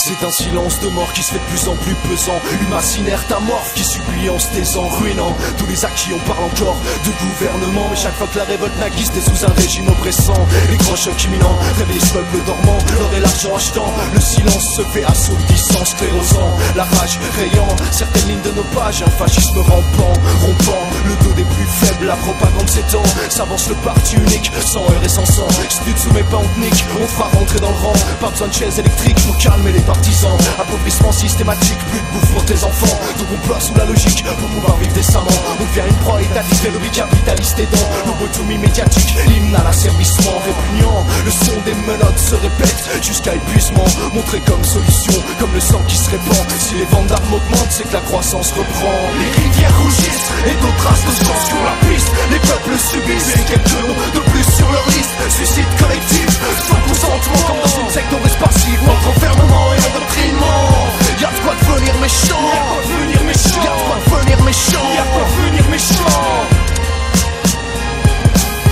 C'est un silence de mort qui se fait de plus en plus pesant. Une masse inerte amorphe qui supplie en se taisant, ruinant tous les acquis. On parle encore de gouvernement, mais chaque fois que la révolte naguisse, t'es sous un régime oppressant. Les grands chocs imminents réveillent ce peuple dormant. L'or et l'argent achetant, le silence se fait assourdissant, sclérosant. La rage rayant certaines lignes de nos pages, un fascisme rampant, rompant le dos des plus faibles. La propagande s'étend, s'avance le parti unique, sans heure et sans sang. J'tute sous mes pas on te nique, on te fera rentrer dans le rang. Pas besoin de chaises électriques pour calmer les partisans. Appauvrissement systématique, plus de bouffe pour tes enfants. Donc on place sous la logique pour pouvoir vivre décemment. On devient une proie étatique, le lobby capitaliste aidant. Lobotomie médiatique, hymne à l'asservissement répugnant. Le son des menottes se répète jusqu'à épuisement. Montré comme solution, comme le sang qui se répand. Si les ventes d'armes augmentent, c'est que la croissance reprend. Les rivières rougissent et d'autres traces de sang sur la piste. Les peuples subissent et quelques noms de plus sur leur liste. Suicide collectif, sans consentement, comme dans une secte on reste passif. Entre enfermement et endoctrinement. Y'a de quoi devenir méchant. Y'a de quoi devenir méchant. Y'a de quoi devenir méchant. Y'a de quoi devenir méchant.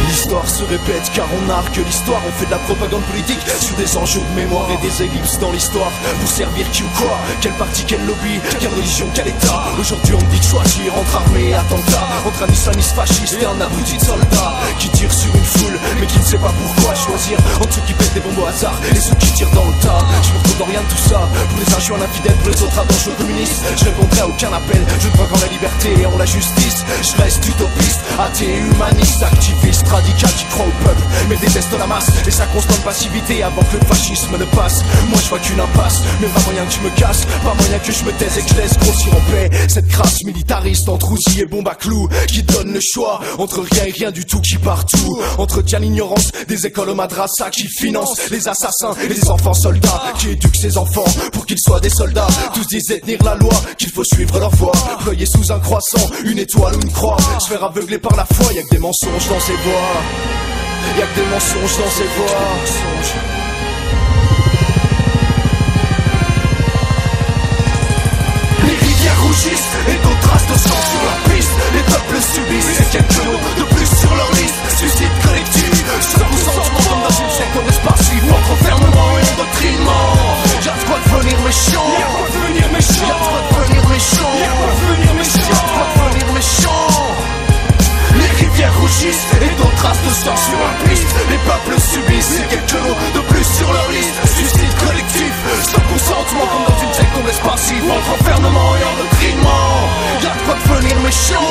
L'histoire se répète car on nargue l'histoire. On fait de la propagande politique sur des enjeux de mémoire et des ellipses dans l'histoire. Pour servir qui ou quoi, quel parti, quel lobby, quelle religion, quel état. Aujourd'hui on me dit de choisir entre armée et attentat, entre un islamiste fasciste et un abruti de soldat qui tire sur une foule mais qui ne sait pas pourquoi. Choisir entre ceux qui pètent des bombes au hasard et ceux qui tirent dans le tas. Je me retrouve dans rien de tout ça. Pour les uns je suis un infidèle, pour les autres un dangereux communiste. Je répondrai à aucun appel, je ne crois qu'en la liberté et en la justice. Je reste utopiste, athée, humaniste, activiste, radical qui croit au peuple mais déteste la masse et sa constante passivité avant que le fascisme ne passe. Moi je vois qu'une impasse, mais pas moyen que je me casse, pas moyen que je me taise et que je laisse grossir en paix cette crasse militariste entre outils et bombe à clous qui donne le choix entre rien et rien du tout qui partout entretient l'ignorance des écoles au madrasa qui financent les assassins et les enfants soldats qui éduquent ces enfants pour qu'ils soient des soldats. Tous disent tenir la loi, qu'il faut suivre leur voie, ployer sous un croissant, une étoile ou une croix, se faire aveugler par la foi. Y'a que des mensonges dans ces voix. Y'a que des mensonges dans ces voix. Les rivières rougissent et d'autres traces de sang sur la piste. Les peuples subissent et quelques noms de plus sur leur liste. Suicide collectif, sans consentement, comme dans une secte on reste passif. Entre enfermement et endoctrinement. Y'a de quoi devenir méchant. Y'a de quoi devenir méchant. Y'a de quoi devenir méchant. Y'a de quoi devenir méchant. Y'a de quoi devenir méchant. Les rivières rougissent et d'autres traces de sang sur la piste. Les peuples subissent et quelques noms de plus sur leur liste. Suicide collectif, sans consentement, comme dans une secte on reste passif. Entre enfermement et endoctrinement. Y'a de quoi devenir méchant.